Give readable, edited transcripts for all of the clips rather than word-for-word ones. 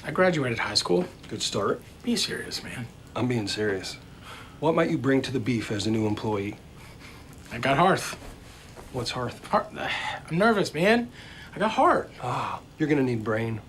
I graduated high school. Good start. Be serious, man. I'm being serious. What might you bring to the beef as a new employee? I got hearth. What's hearth? I'm nervous, man. I got heart. You're gonna need brain.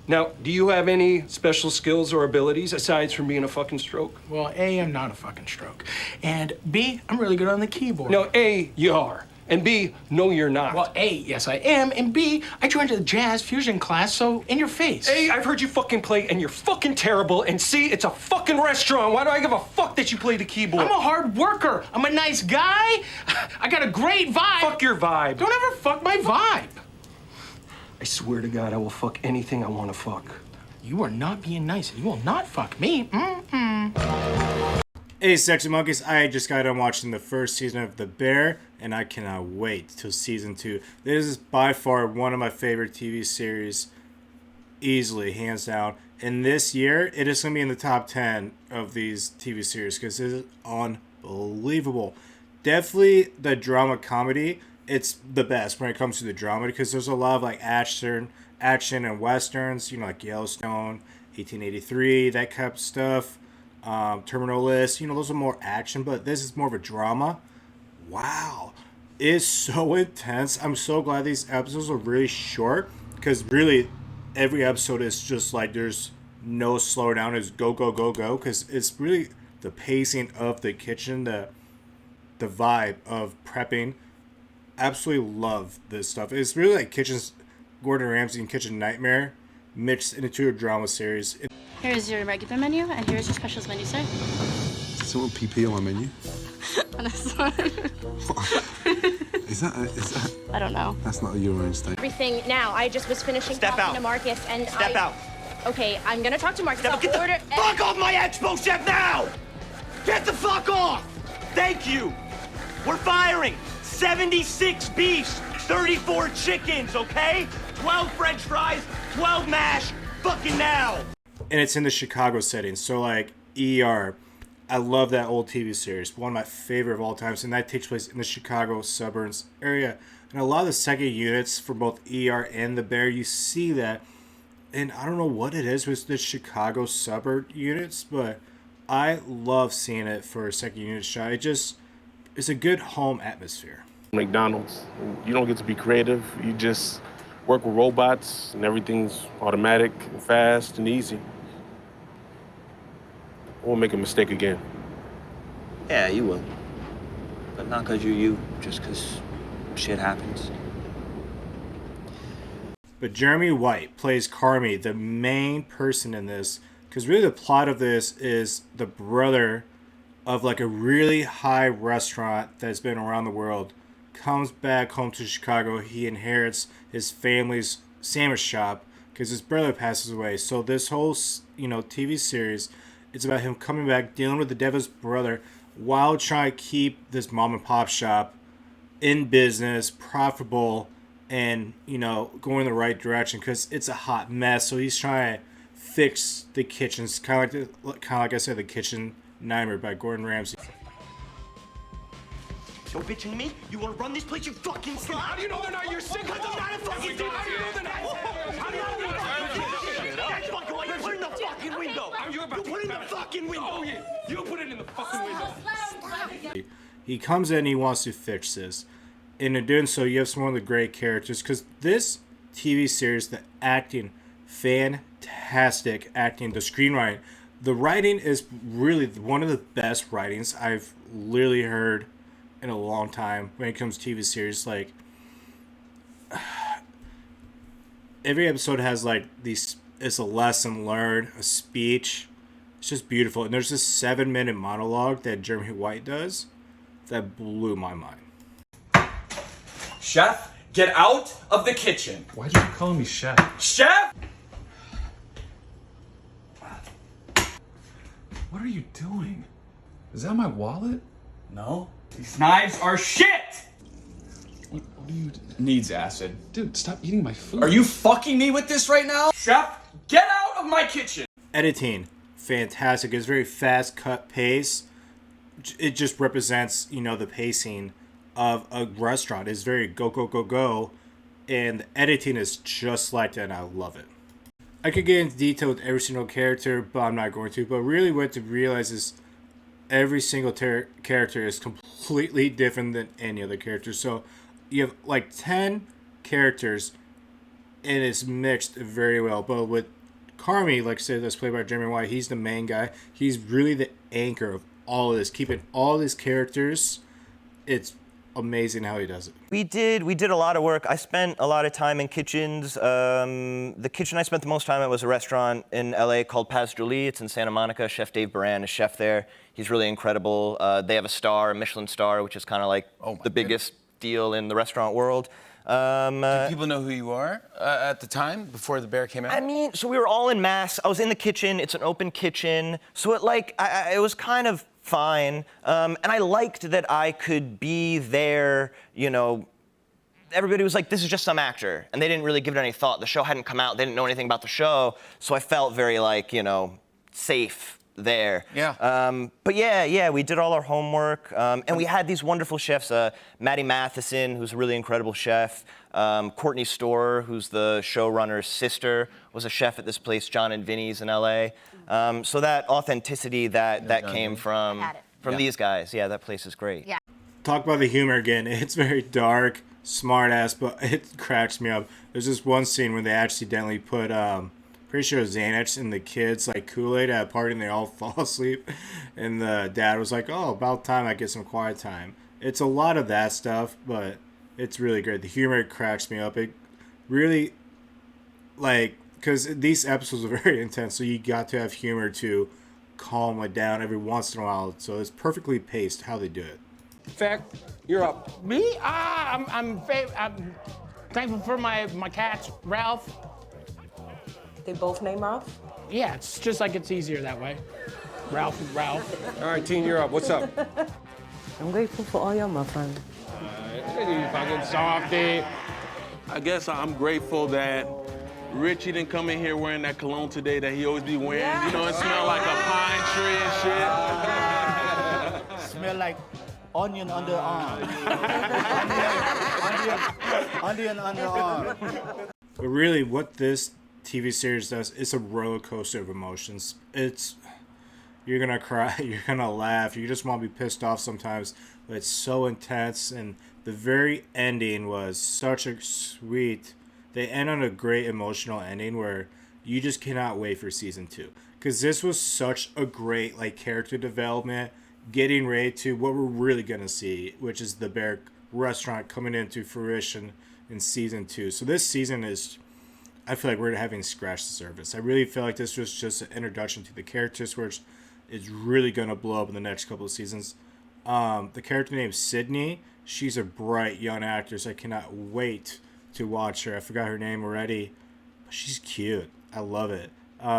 Now, do you have any special skills or abilities aside from being a fucking stroke? Well, A, I'm not a fucking stroke. And B, I'm really good on the keyboard. No, A, you are. And B, no, you're not. Well, A, yes, I am. And B, I joined a jazz fusion class, so in your face. A, I've heard you fucking play, and you're fucking terrible. And C, it's a fucking restaurant. Why do I give a fuck that you play the keyboard? I'm a hard worker. I'm a nice guy. I got a great vibe. Fuck your vibe. Don't ever fuck my vibe. I swear to God, I will fuck anything I want to fuck. You are not being nice, and you will not fuck me. Hey, Sexy Monkeys, I just got done watching the first season of TheBear, and I cannot wait till season 2. This is by far one of my favorite TV series, easily, hands down. And this year, it is going to be in the top 10 of these TV series, because it is unbelievable. Definitely the drama comedy, it's the best when it comes to the drama, because there's a lot of like action and westerns, you know, like Yellowstone, 1883, that kind of stuff. Terminal List, you know, those are more action, but this is more of a drama. Wow, it's so intense. I'm so glad these episodes are really short, because really every episode is just like there's no slow down. It's go go go go, because it's really the pacing of the kitchen, the vibe of prepping. Absolutely love this stuff. It's really like Gordon Ramsay and Kitchen Nightmare mixed into a drama series. Here's your regular menu, and here's your specials menu, sir. Is someone PP on my menu? On this one. Is that? I don't know. That's not a urine state. Everything now. I just was finishing talking to Marcus, and Step out. Okay, I'm gonna talk to Marcus. Step out. Get the fuck off my expo chef now! Get the fuck off! Thank you. We're firing 76 beefs, 34 chickens, okay? 12 French fries, 12 mash, fucking now! And it's in the Chicago setting, so like ER. I love that old TV series, one of my favorite of all times, and that takes place in the Chicago suburbs area. And a lot of the second units for both ER and TheBear, you see that. And I don't know what it is with the Chicago suburb units, but I love seeing it for a second unit shot. It's a good home atmosphere. McDonald's, you don't get to be creative. You just work with robots, and everything's automatic and fast and easy. I won't make a mistake again. Yeah, you will. But not because you're you, just because shit happens. But Jeremy White plays Carmi, the main person in this, because really the plot of this is the brother of like a really high restaurant that's been around the world comes back home to Chicago. He inherits his family's sandwich shop because his brother passes away. So this whole, TV series, it's about him coming back, dealing with the devil's brother while trying to keep this mom and pop shop in business, profitable, and, going in the right direction because it's a hot mess. So he's trying to fix the kitchen. It's kind of like I said, the Kitchen Nightmare by Gordon Ramsay. So bitching to me? You wanna run this place, you fucking slut? How do you know they're not your sick? Because I'm not a fucking dick. How do you know they're not? How do you know they're not? That's fucking why you put it in the fucking window. You put it in the fucking window. Oh, yeah. You put it in the fucking window. He comes in, he wants to fix this. And in doing so, you have some of the great characters. Because this TV series, the acting, fantastic acting, the screenwriting. The writing is really one of the best writings I've literally heard in a long time when it comes to TV series. Like, every episode has it's a lesson learned, a speech. It's just beautiful. And there's this 7-minute monologue that Jeremy White does that blew my mind. Chef, get out of the kitchen. Why'd you call me chef? Chef! What are you doing? Is that my wallet? No. These knives are shit! What are you doing? Needs acid. Dude, stop eating my food. Are you fucking me with this right now? Chef, get out of my kitchen! Editing, fantastic. It's very fast cut pace. It just represents, the pacing of a restaurant. It's very go, go, go, go. And the editing is just like that, and I love it. I could get into detail with every single character, but I'm not going to. But really what to realize is every single character is completely different than any other character. So you have like 10 characters, and it's mixed very well. But with Carmi, like I said, that's played by Jeremy White, he's the main guy. He's really the anchor of all of this, keeping all these characters. It's amazing how he does it. We did a lot of work. I spent a lot of time in kitchens. The kitchen I spent the most time at was a restaurant in LA called Pas Julie. It's in Santa Monica. Chef Dave Baran is chef there. He's really incredible. They have a Michelin star, which is kind of like the biggest deal in the restaurant world. Do people know who you are at the time, before The Bear came out? I mean, so we were all in masks. I was in the kitchen. It's an open kitchen. So it was kind of fine. And I liked that I could be there, you know. Everybody was like, this is just some actor. And they didn't really give it any thought. The show hadn't come out. They didn't know anything about the show. So I felt very, like, you know, safe there. Yeah. But yeah, we did all our homework. And we had these wonderful chefs. Maddie Matheson, who's a really incredible chef. Courtney Storer, who's the showrunner's sister, was a chef at this place, John and Vinny's in LA. So that authenticity that came from these guys. Yeah, that place is great. Yeah. Talk about the humor again. It's very dark, smart ass, but it cracks me up. There's this one scene where they accidentally put pretty sure Xanax in the kids like Kool-Aid at a party, and they all fall asleep, and the dad was like, oh, about time I get some quiet time. It's a lot of that stuff, but it's really great. The humor cracks me up. It really, like, because these episodes are very intense, so you got to have humor to calm it down every once in a while. So it's perfectly paced how they do it. Fact, you're up. Me? I'm thankful for my cats, Ralph. They both name Ralph? Yeah, it's just like it's easier that way. Ralph and Ralph. All right, Teen, you're up. What's up? I'm grateful for all y'all, my friend. You fucking softy. I guess I'm grateful that Richie didn't come in here wearing that cologne today that he always be wearing. Yeah. You know, it smelled like a pine tree and shit. Smell like onion underarm. Onion underarm. But really, what this TV series does, it's a roller coaster of emotions. You're gonna cry, you're gonna laugh, you just want to be pissed off sometimes, but it's so intense. And the very ending was such a sweet, they end on a great emotional ending where you just cannot wait for season 2, because this was such a great like character development, getting ready to what we're really gonna see, which is the Bear restaurant coming into fruition in season 2. So this season is, I feel like we're having scratched the surface. I really feel like this was just an introduction to the characters, which is really going to blow up in the next couple of seasons. The character named Sydney, she's a bright young actress. I cannot wait to watch her. I forgot her name already, but she's cute. I love it.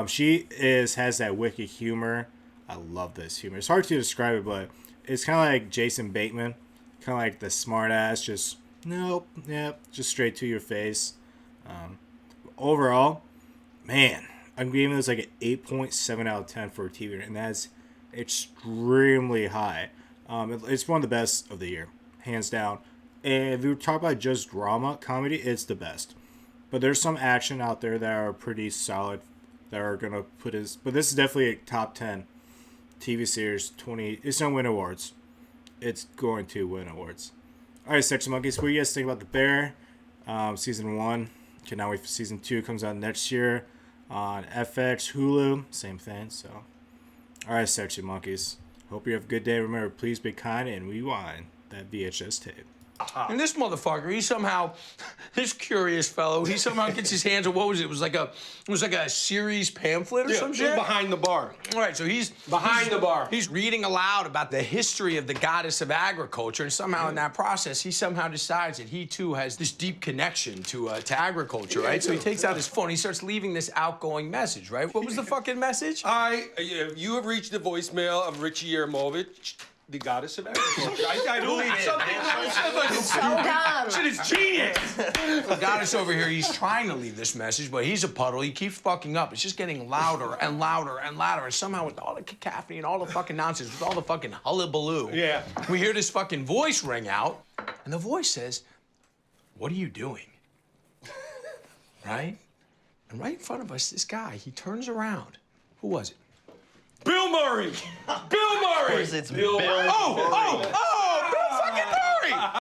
She has that wicked humor. I love this humor. It's hard to describe it, but it's kind of like Jason Bateman, kind of like the smart ass, just nope, yep, just straight to your face. Overall, man, I'm giving this like an 8.7 out of 10 for a TV, and that's extremely high. It's one of the best of the year, hands down. And if you talk about just drama, comedy, it's the best. But there's some action out there that are pretty solid that are going to put his... But this is definitely a top 10 TV series. It's going to win awards. It's going to win awards. All right, Section Monkeys, what do you guys think about The Bear? Season 1. Cannot wait for season 2. Comes out next year on FX, Hulu, same thing. So, all right, Section Monkeys. Hope you have a good day. Remember, please be kind and rewind that VHS tape. And this motherfucker, he somehow, this curious fellow, he somehow gets his hands on, what was it? It was like a series pamphlet or some shit? Behind the bar. All right, so he's... Behind the bar. He's reading aloud about the history of the goddess of agriculture, and somehow in that process, he somehow decides that he, too, has this deep connection to agriculture, right? So he takes out his phone, he starts leaving this outgoing message, right? What was the fucking message? You have reached the voicemail of Richie Yermovich, the goddess of agriculture. I believe it. It's so dumb. Shit is genius. The goddess over here, he's trying to leave this message, but he's a puddle. He keeps fucking up. It's just getting louder and louder and louder. And somehow with all the cacophony and all the fucking nonsense, with all the fucking hullabaloo, we hear this fucking voice ring out, and the voice says, "What are you doing?" Right? And right in front of us, this guy, he turns around. Who was it? Bill Murray! Bill Murray! Of course it's Bill. Oh, Bill fucking Murray!